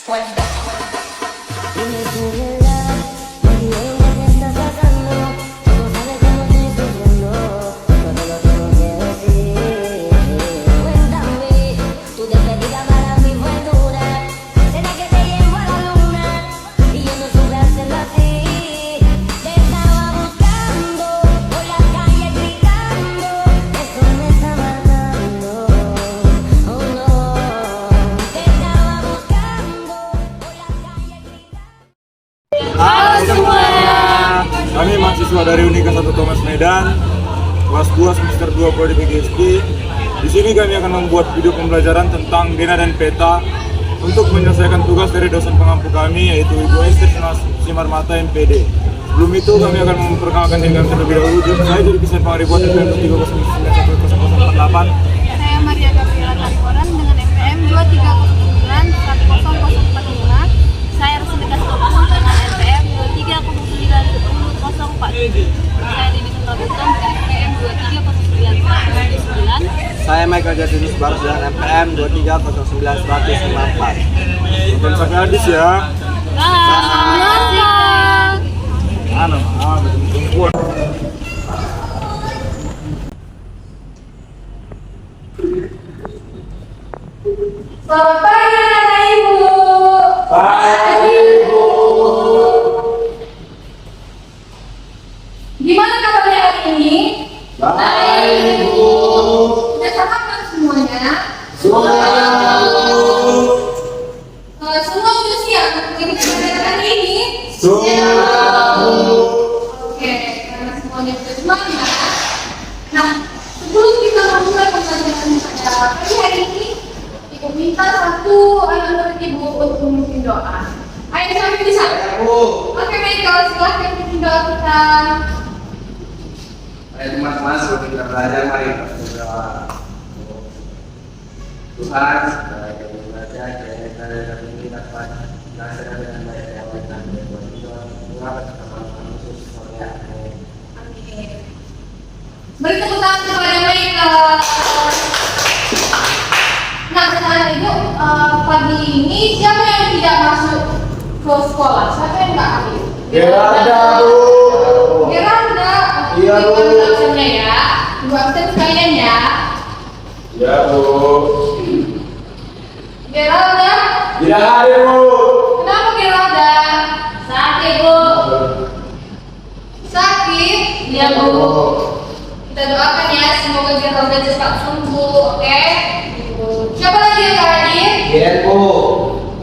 Dime tu verdad, me diré lo que estás pasando. Tú no sabes cómo estoy sufriendo, todo lo tengo que decir. Cuéntame, tu despedida para mí fue dura. Será que te llevo a la luna y yo no supe hacerlo así. Te estaba buscando por la calle gritando, eso me está matando. Oh no, te estaba buscando por la calle gritando. Halo semuanya, kami mahasiswa dari Unika 1 Thomas Medan, kelas 2 semester 2 Prodi PGSD. Di sini kami akan membuat video pembelajaran tentang Dena dan Peta untuk menyelesaikan tugas dari dosen pengampu kami, yaitu Ibu Esther Simarmata MPD. Sebelum itu kami akan memperkenalkan diri kami terlebih dahulu. Saya jadi Desain Pangaribuan NPM 3091048. Saya Maria Gabriela Tariboran dengan NPM 230910045. Saya Rusindika Sukabumi dengan NPM 2309040. Saya Dini Sukabutom dengan NPM 2309109. Saya Michael Jadinus Barus dengan NPM 2309154. Bukan sampai habis ya. Betul-betul. Selamat pagi anak ibu. Pagi Ibu. Gimana kabarnya hari ini? Baik Ibu. Sudah sehat kan semuanya? Sudah. Semua sudah siap untuk pembelajaran hari ini? Sudah. Oke, karena semuanya sudah semangat. Nah, sebelum kita memulai pembelajaran pada pagi hari ini, ibu minta satu anak murid ibu untuk memimpin doa. Ayo sampai bisa. Oke, Michael, silahkan memimpin doa kita. Hai teman-teman, sebelum kita belajar, mari kita berdoa. Tuhan, setelah kita belajar, kita dapat mengingatkan belajar dengan baik dan berbuat Tuhan atas kemampuan khusus oleh Amin. Beri tepuk tangan kepada Michael. Nah, sekarang ibu, pagi ini siapa yang tidak masuk ke sekolah? Siapa yang nggak ambil? Geranda, Bu. Geranda. Iya, Bu. Ibu absennya ya. Ibu absen sekalian ya. Ya Bu. Geranda. Tidak hadir Bu. Kenapa Geranda? Sakit Bu. Sakit? Iya Bu. Kita doakan ya, semoga Geranda cepat sembuh, oke? Siapa lagi yang nggak hadir? Iya Bu.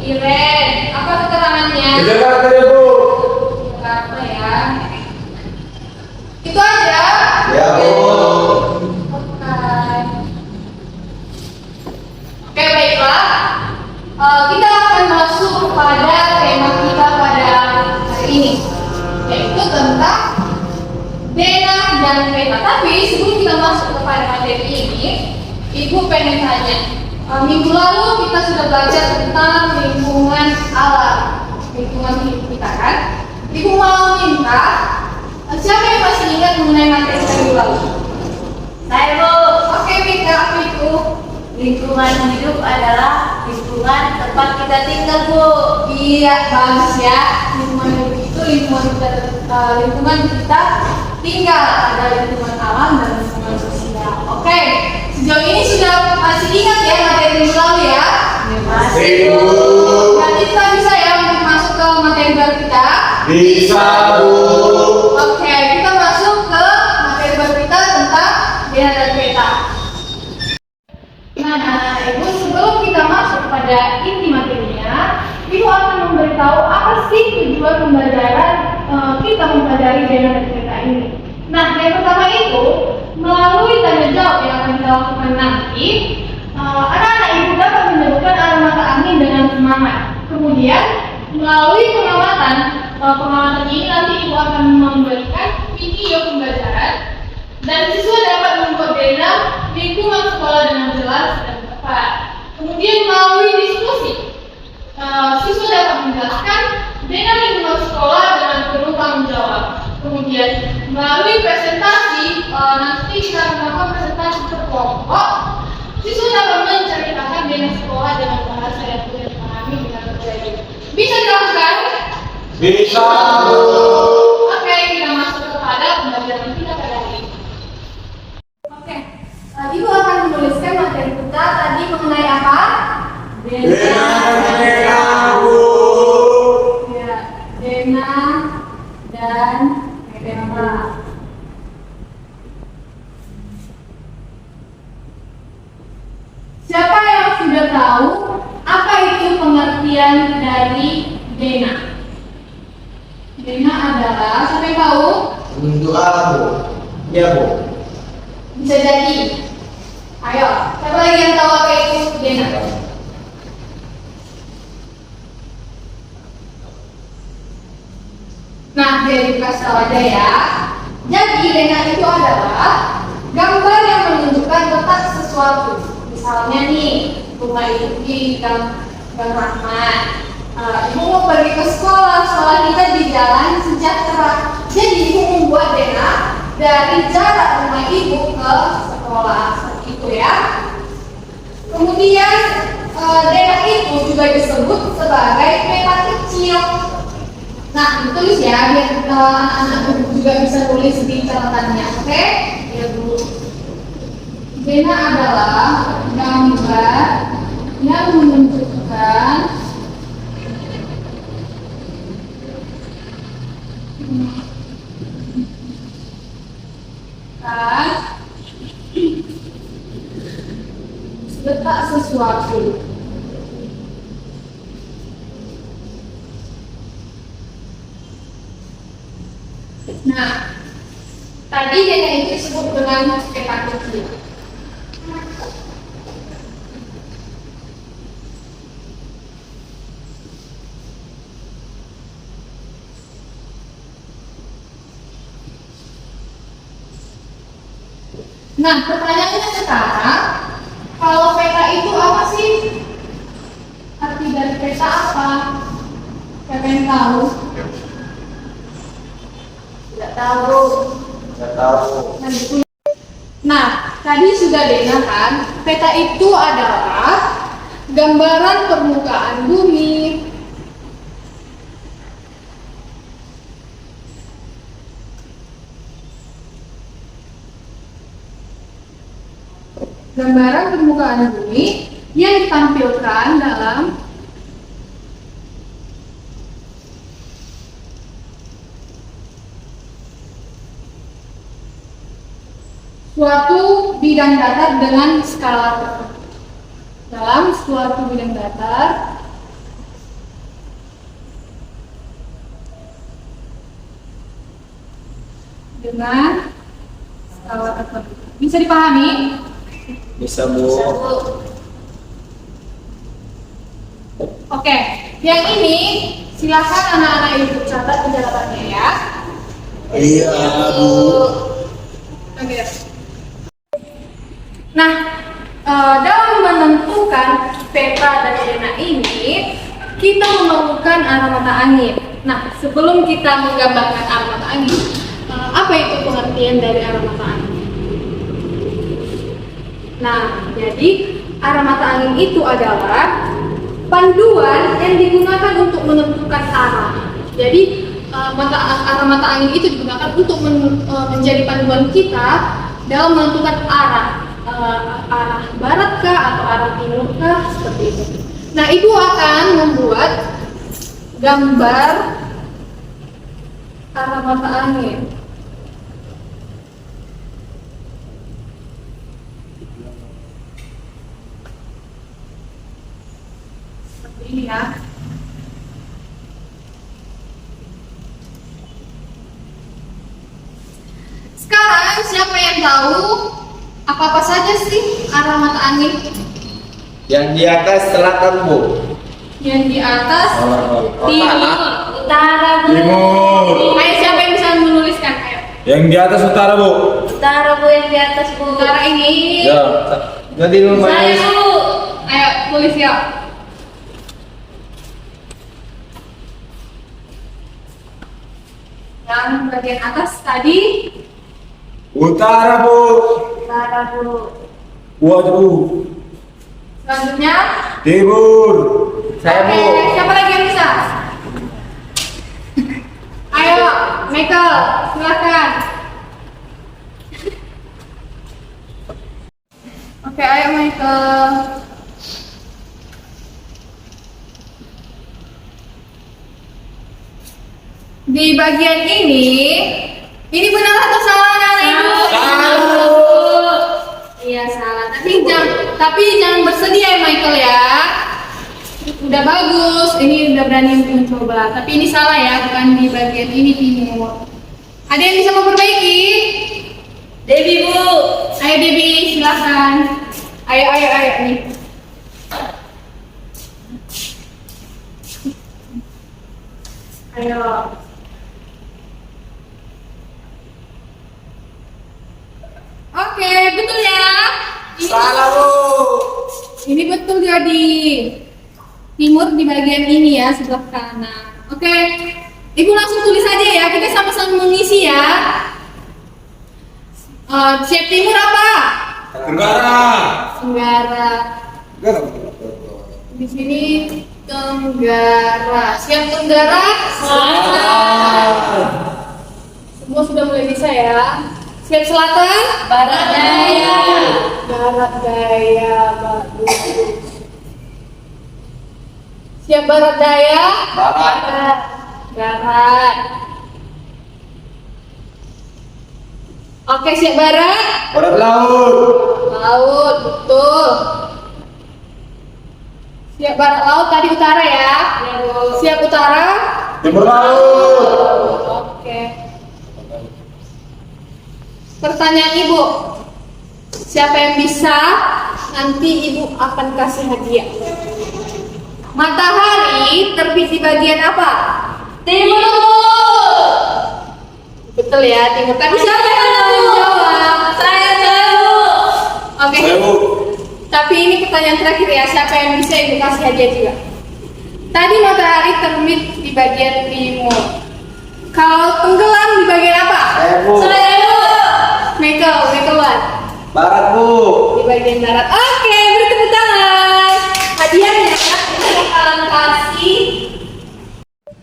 Iren. Apa keterangannya? Di Jakarta ya Bu. Jakarta ya. Itu aja. Ya Bu. Oke, baiklah. Kita akan masuk pada tema kita pada hari ini, yaitu tentang Dena dan Peta. Tapi sebelum kita masuk kepada materi ini, Ibu pengen tanya. Minggu lalu kita sudah belajar tentang lingkungan alam, lingkungan hidup kita kan? Ibu mau minta, siapa yang masih ingat mengenai materi minggu lalu? Saya Bu, Oke, Mika, apa itu? lingkungan hidup adalah lingkungan tempat kita tinggal Bu. Iya, bagus ya. Lingkungan hidup itu lingkungan kita tinggal, ada lingkungan alam dan lingkungan sosial. Oke, sejauh ini sudah masih ingat ya materi minggu lalu ya? Masih Bu. Berarti kita bisa ya untuk masuk ke materi baru kita? Bisa Bu. Oke, kita masuk ke materi baru kita tentang Dena dan Peta. Nah, Ibu, sebelum kita masuk pada inti materinya, Ibu akan memberitahu apa sih tujuan pembelajaran kita mempelajari Dena dan Peta ini. Nah, yang pertama itu, melalui tanya jawab yang akan kita lakukan nanti, anak-anak Ibu dapat menyebutkan arah mata angin dengan semangat. Kemudian, melalui pengamatan ini nanti Ibu akan memberikan video pembelajaran dan siswa dapat membuat Dena lingkungan sekolah dengan jelas dan tepat. Kemudian melalui diskusi, siswa dapat menjelaskan Dena lingkungan sekolah dengan penuh tanggung jawab. Kemudian melalui presentasi, nanti kita akan melakukan presentasi berkelompok. Siswa dapat menceritakan Dena sekolah dengan bahasa yang mudah dipahami dengan berbagai Bisa. Oke, kita masuk kepada pembelajaran kita kali ini. Oke, Ibu akan menuliskan materi kita tadi mengenai apa? Ya, Dena dan Peta. Siapa yang sudah tahu apa itu pengertian dari Dena? Dena adalah, siapa yang tahu? Untuk apa, Bu? Iya, Bu. Bisa jadi. Ayo, siapa lagi yang tahu apa itu Dena? Nah, jadi kasih tahu aja ya. Jadi Dena itu adalah gambar yang menunjukkan letak sesuatu. Misalnya nih, rumah itu di Gang Rahmat. Ibu mau pergi ke sekolah kita di Jalan Sejahtera. Jadi ibu membuat Dena dari jarak rumah ibu ke sekolah, seperti itu ya. Kemudian Dena itu juga disebut sebagai peta kecil. Nah, ditulis ya, biar anak-anak juga bisa tulis di catatannya, oke? Lihat dulu. Dena adalah gambar yang menunjukkan letak sesuatu. Nah, tadi Dena itu disebut dengan peta kecil. Nah, pertanyaannya sekarang, kalau peta itu apa sih? Arti dari peta apa? Siapa yang tahu? Tidak tahu. Tidak tahu. Nah, tadi sudah Dena kan, peta itu adalah gambaran permukaan bumi. Gambaran permukaan bumi yang ditampilkan dalam suatu bidang datar dengan skala tertentu. Dalam suatu bidang datar dengan skala tertentu. Bisa dipahami? Bisa, Bu. Oke, yang ini silakan anak-anak ibu catat penjelasannya ya. Iya, Bu. Oke. Nah, dalam menentukan peta dari Dena ini, kita memerlukan arah mata angin. Nah, sebelum kita menggambarkan arah mata angin, apa itu pengertian dari arah mata angin? Nah, jadi arah mata angin itu adalah panduan yang digunakan untuk menentukan arah. Jadi arah mata angin itu digunakan untuk menjadi panduan kita dalam menentukan arah baratkah atau arah timurkah, seperti itu. Nah, ibu akan membuat gambar arah mata angin. Seperti ini ya. Sekarang siapa yang tahu apa-apa saja sih arah mata angin? Yang di atas selatan, Bu. Yang di atas Timur, utara, Bu. Timur. Ayo, siapa yang bisa menuliskan? Ayo. Yang di atas utara, Bu. Utara, Bu, yang di atas, Bu. Utara ini. Ya. Jadi Saya, lumayan. Bu. Ayo tulis ya. Yang bagian atas tadi Utara, Bu. Utara, Bu. Waduh. selanjutnya. Timur. Saya, Bu. Oke, siapa lagi yang bisa? Michael, silakan. Oke, ayo Michael. Di bagian ini benar atau salah anak-anak ibu? Iya salah, tapi jangan bersedih ya Michael ya. Udah bagus, ini udah berani mencoba. Tapi ini salah ya, bukan di bagian ini timur. Ada yang bisa memperbaiki? Debbie Bu. Ayo Debbie, silakan. Ayo nih. Ayo. Oke, betul ya. Salah, Bu. Ini betul jadi timur di bagian ini ya, sebelah kanan. Oke, Ibu langsung tulis aja ya, kita sama-sama mengisi ya. Siap timur apa? Tenggara. Tenggara. Di sini Tenggara. Siap Tenggara? Semua sudah mulai bisa ya. Siap Selatan? Barat Daya. Barat Daya, bagus. Siap Barat Daya? Barat. Barat. Oke, siap Barat? Barat laut. Laut, betul. Siap Barat laut, tadi utara ya? Siap utara? Timur laut. Oke. Pertanyaan Ibu, siapa yang bisa? Nanti Ibu akan kasih hadiah. Matahari terbit di bagian apa? Timur. Betul ya, timur. Tapi siapa yang mau jawab? Saya tahu. Oke. Saya, Bu. Tapi ini pertanyaan terakhir ya, siapa yang bisa Ibu kasih hadiah juga? Tadi matahari terbit di bagian timur. Kalau tenggelam di bagian apa? Saya, Bu. Saya tahu. Michael what? Barat, Bu. Di bagian barat. Oke, beri tepuk tangan. Hadiahnya kita bakalan kasih.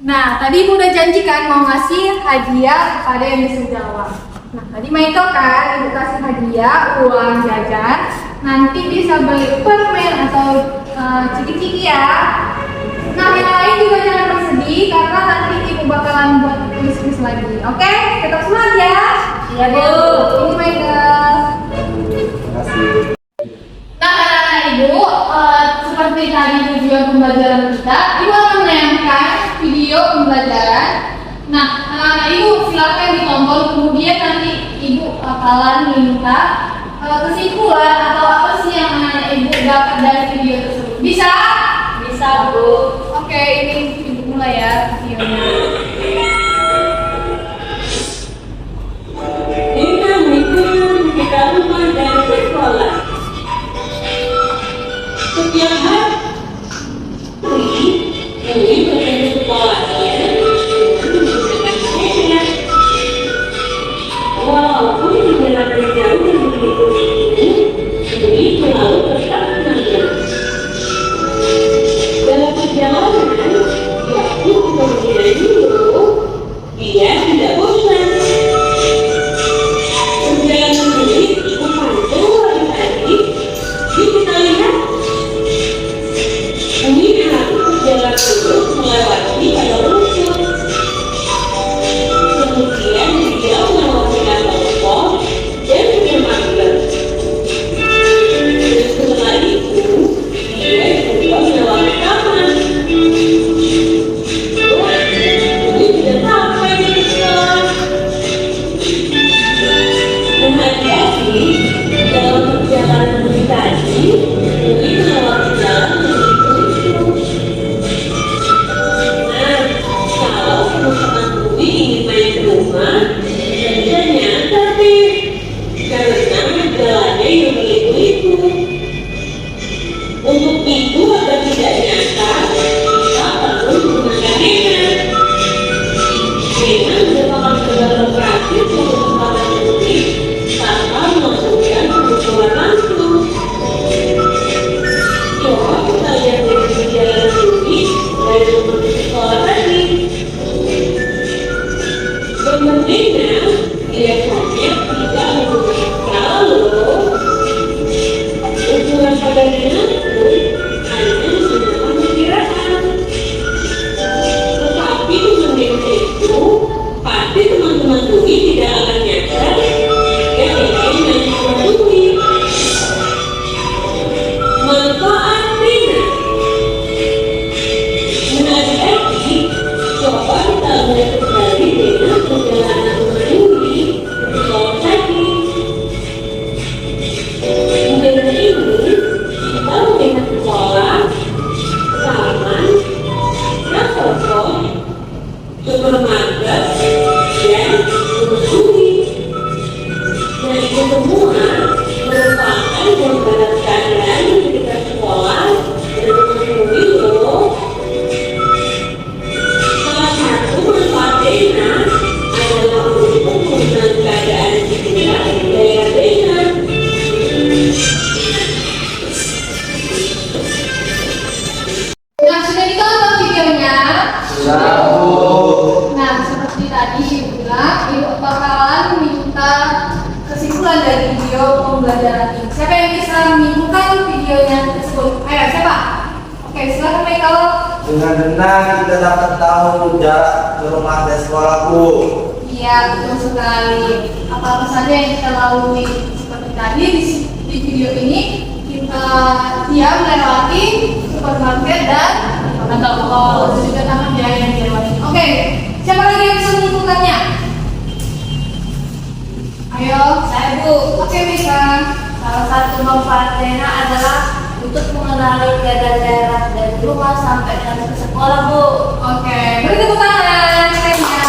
Nah, tadi Ibu udah janjikan mau ngasih hadiah kepada yang bisa jawab. Nah, tadi Michael kan Ibu kasih hadiah uang jajan. Nanti bisa beli permen atau ciki-ciki ya. Nah, yang lain juga jangan bersedih karena nanti Ibu bakalan buat kuis-kuis lagi. Oke, tetap semangat ya. Iya, Bu. Ini Michael. Terima kasih. Nah, anak-anak Ibu, seperti tadi tujuan pembelajaran kita, Ibu akan menayangkan video pembelajaran. Nah, anak-anak Ibu silakan ditonton, kemudian nanti Ibu bakalan minta kesimpulan atau apa sih yang anak-anak Ibu dapat dari video tersebut. Bisa? Bisa, Bu. Oke, ini Ibu mulai ya videonya. Kita rumah dari sekolah. Setiap hari ini berada sekolahnya menggunakan sepeda. Walaupun di dalam perjalanan yang begitu ini selalu tetap menang. Dalam perjalanan, ya, itu juga menjadi silakan Michael. Dengan benar kita dapat tahu jarak ke rumah dan sekolah, Bu. Iya, betul sekali. Apa-apa saja yang kita lalui seperti tadi di video ini, dia melewati supermarket dan toko, itu juga taman jaya yang dilewati. Oke, siapa lagi yang bisa menentukannya? Ayo, Saya Bu, oke Mika. salah satu manfaatnya adalah untuk mengenali keadaan daerah dari rumah sampai dan ke sekolah Bu. Oke, beri tepuk tangan Mikanya.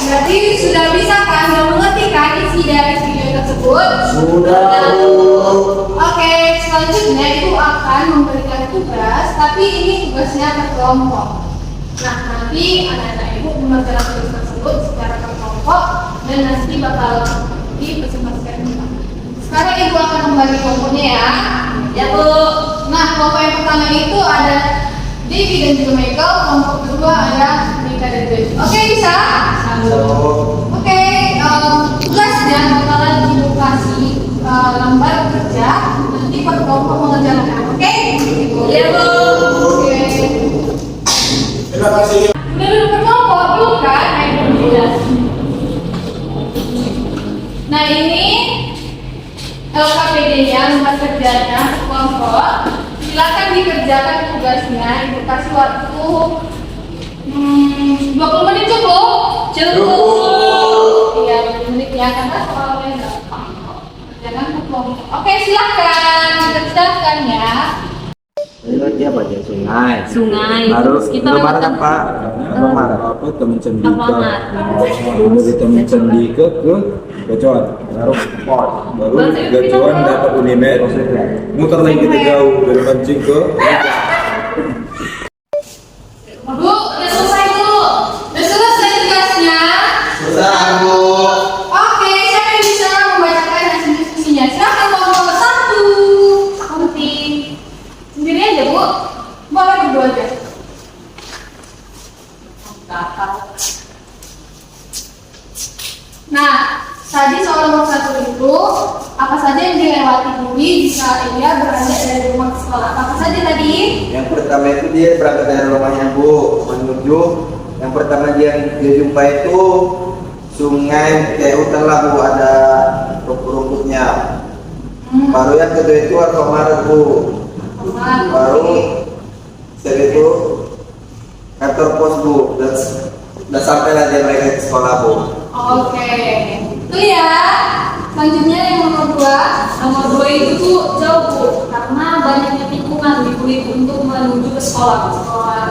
Berarti sudah bisa kan, sudah mengerti kan isi dari video tersebut? Sudah, Bu. Oke, selanjutnya Ibu akan memberikan tugas, tapi ini tugasnya berkelompok. Nah, nanti anak-anak Ibu mengerjakan tugas tersebut secara berkelompok dan nanti bakal dipresentasikan. Sekarang Ibu akan membagi kelompoknya ya. Ya Bu. Nah, kelompok yang pertama itu ada Devi dan juga Michael, kelompok kedua ada Mika dan Devi. Oke, bisa? Oke, tugasnya bakalan Ibu kasih lembar kerja, nanti per kelompok mengerjakan. Oke? Iya Bu. Oke. Terima kasih. Udah duduk per kelompok belum kan? Ayo dulu. Nah, ini LKPD-nya, lembar kerjanya per kelompok. Silakan dikerjakan tugasnya. Ibu kasih waktu 20 menit cukup? Cukup. Iya, 20 menit ya, karena soalnya gampang kok. Kerjakan per kelompok. Oke, silakan dikerjakan ya. Ini dia baca sungai. Sungai. Baru Terus kita Indomaret lewat apa? Indomaret. Apa teman cendika? Alfamart. Dari teman cendika ke Gacuan. Baru port. Baru Gacuan dapat Unimed. Muter lagi kita jauh dari Mancing ke Bu, udah selesai Bu. Udah selesai tugasnya. Sudah, Bu. Oke, siapa yang bisa membacakan hasil diskusinya? Silakan kelompok satu. Kunti. Sendiri aja Bu. Boleh berdua aja. Nah, tadi soal nomor 1 itu apa saja yang dilewati Budi jika ia berangkat dari rumah ke sekolah? Apa saja tadi? Yang pertama itu dia berangkat dari rumahnya, Bu, menuju yang pertama dia jumpa itu sungai kayak hutan lah, Bu, ada rumput-rumputnya. Baru yang kedua itu Alfamart, Bu. Baru setelah itu kantor pos, Bu, dan sampailah dia mereka ke sekolah, Bu. Oke, itu ya. Selanjutnya yang nomor 2. Nomor 2 itu Bu, jauh Bu, karena banyaknya tikungan di Bu itu untuk menuju ke sekolah.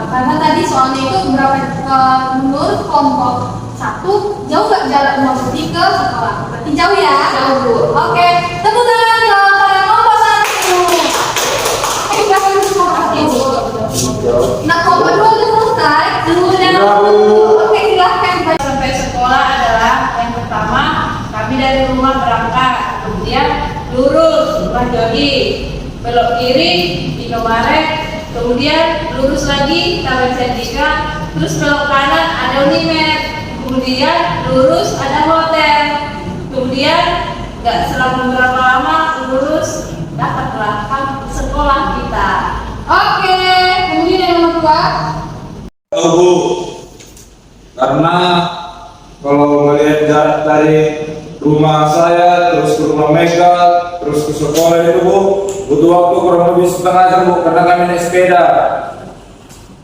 Karena tadi soalnya itu menurut kelompok 1 jauh gak jalan nomor 3 ke sekolah. Berarti jauh ya? Jauh, Bu. Oke, tepuk tangan ke pada kelompok 1. Berapa kelompok 1? Nah, kelompok 2 udah selesai. Sudah. Oke, silahkan. Sampai sekolah adalah yang pertama kami dari rumah berangkat, kemudian lurus rumah Jody, belok kiri Indomaret, kemudian lurus lagi Taman Cendika, terus belok kanan ada Unimed, kemudian lurus ada hotel, kemudian nggak selang berapa lama lurus dapatlah kampus sekolah kita. Oke, kemudian yang nomor 2. Oh, Bu. Karena kalau melihat jarak dari rumah saya terus ke rumah Mega terus ke sekolah itu, Bu, butuh waktu kurang lebih setengah jam, Bu, karena kami naik sepeda.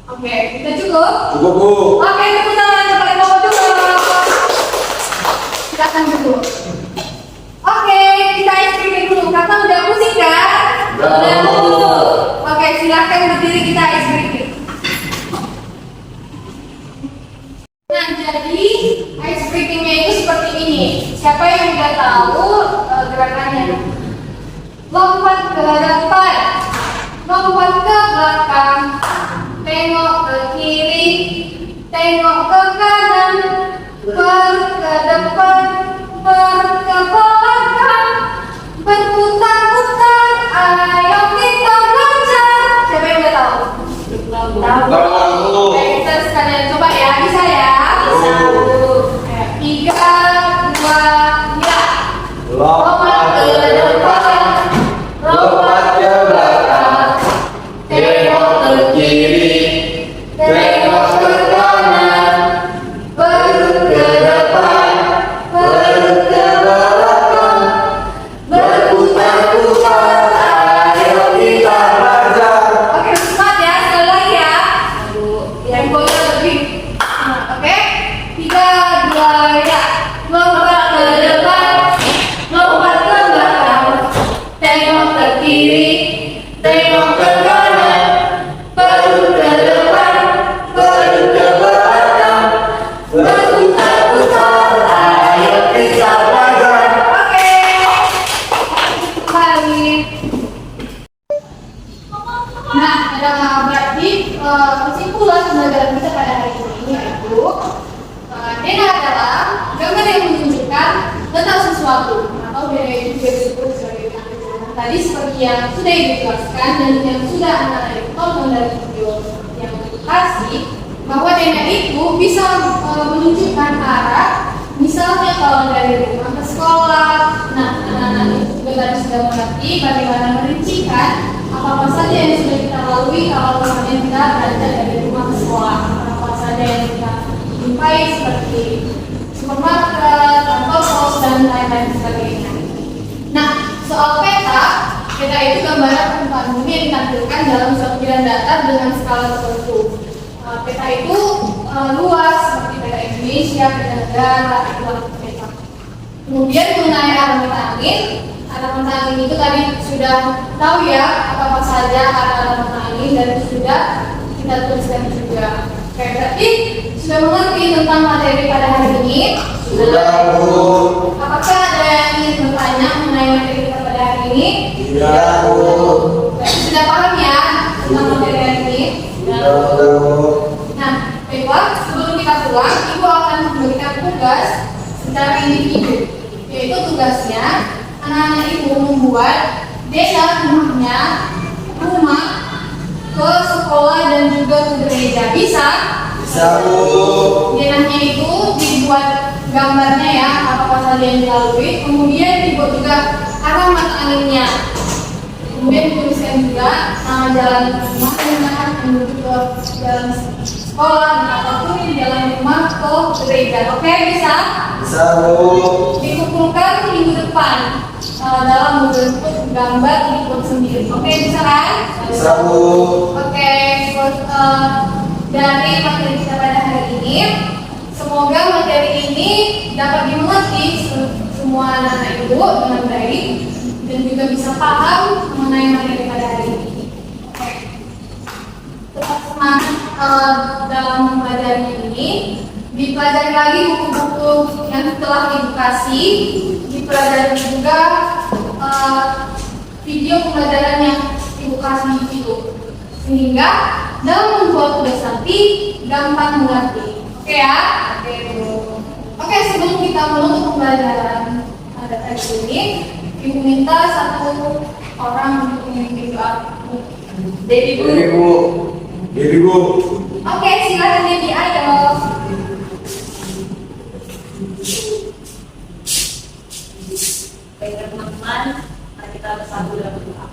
Oke, kita cukup? Cukup, Bu. Oke, tepuk tangan kepada kelompok 2. Silakan dulu. Oke, kita icebreaker dulu. Kakak udah pusing kan? Udah, Bu. Oke, silakan berdiri, kita icebreaker. Nah, jadi icebreakingnya itu seperti ini. Siapa yang udah tahu gerakannya? Lompat ke depan, lompat ke belakang, tengok ke kiri, tengok ke kanan, ber ke depan, ber ke belakang, berputar-putar. Ayo kita belajar. Siapa yang udah tahu? Tahu. Oke, kita sekalian coba ya, bisa ya? Bisa, Bu. 3, 2, ya. Lompat ke depan, lompat ke belakang, tengok ke kiri, Jadi kesimpulan pembelajaran kita pada hari ini yaitu Dena adalah gambar yang menunjukkan tentang sesuatu atau Dena itu juga disebut sebagai gambar. Tadi seperti yang sudah dijelaskan dan yang sudah anak-anak tonton dari video yang kasih, bahwa Dena itu bisa menunjukkan arah. Misalnya kalau dari rumah ke sekolah, nah anak-anak itu juga tadi sudah mengerti bagaimana merincikan apa saja yang sudah kita lalui kalau misalnya kita belajar dari rumah ke sekolah, apa saja yang kita jumpai seperti supermarket, kantor pos, dan lain-lain sebagainya. Nah, soal peta itu gambaran permukaan bumi yang ditampilkan dalam suatu bidang datar dengan skala tertentu. Peta itu luas seperti peta Indonesia, peta negara, itulah peta. Kemudian mengenai arah mata angin itu tadi sudah tahu ya apa saja arah mata angin dan sudah kita tuliskan juga. Oke, berarti sudah mengerti tentang materi pada hari ini? Sudah, Bu. Apakah ada yang ingin bertanya mengenai materi kita pada hari ini? Tidak, Bu. Sudah paham ya tentang materi hari ini? Sudah, Bu. Nah, baiklah, sebelum kita pulang, Ibu akan memberikan tugas secara individu. Yaitu tugasnya, anak-anak Ibu membuat desa rumah ke sekolah dan juga ke gereja. Bisa? Bisa, Bu. Denahnya itu dibuat gambarnya ya, apa saja yang dilalui. Kemudian dibuat juga arah mata anginnya. Kemudian dituliskan juga nama jalan rumah yang menuju ke jalan sekolah ataupun jalan rumah ke gereja. Oke, bisa? Bisa, Bu. Dikumpulkan minggu depan dalam bentuk gambar dibuat sendiri. Oke, bisa kan? Bisa, Bu. Oke, dari materi kita pada hari ini, semoga materi ini dapat dimengerti semua anak-anak Ibu dengan baik dan juga bisa paham mengenai materi pada hari ini. Oke. Tetap semangat dalam mempelajari ini. Dipelajari lagi buku-buku yang telah Ibu kasih. Dipelajari juga video pembelajaran yang Ibu kasih itu. Sehingga dalam membuat tugas nanti gampang mengerti. Oke ya? Oke, Bu. Oke, sebelum kita menutup pembelajaran pada hari ini, Ibu minta satu orang untuk memimpin doa. Debbie, Bu. Jadi, Bu. Jadi, Bu. Oke, silakan Debbie, ayo. Baiklah teman-teman, mari kita bersatu dalam doa.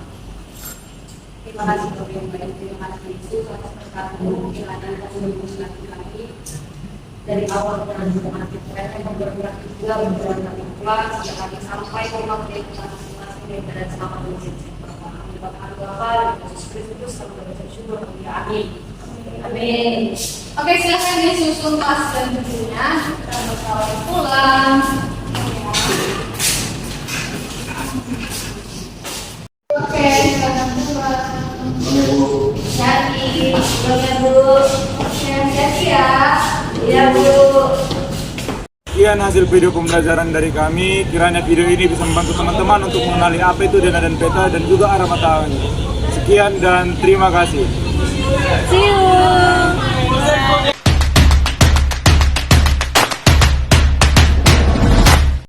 Terima kasih Bapak yang baik, terima kasih Yesus atas berkat-Mu, kiranya kasih berkat kami dari awal dengan semangat kita yang bergerak juga berjalan kami pulang sejak kami sampai ke rumah kita masing-masing dan selamat menuju Kami Bapa dan Yesus Kristus kami bersyukur. Amin. Amin. Oke, silakan disusun tas dan bukunya. Kita bakal pulang. Oke, silakan pulang. Jadi, ya Bu. Oke, hati-hati ya. Ya Bu. Sekian hasil video pembelajaran dari kami. Kiranya video ini bisa membantu teman-teman untuk mengenali apa itu dena dan peta dan juga arah mata angin. Sekian dan terima kasih. See you.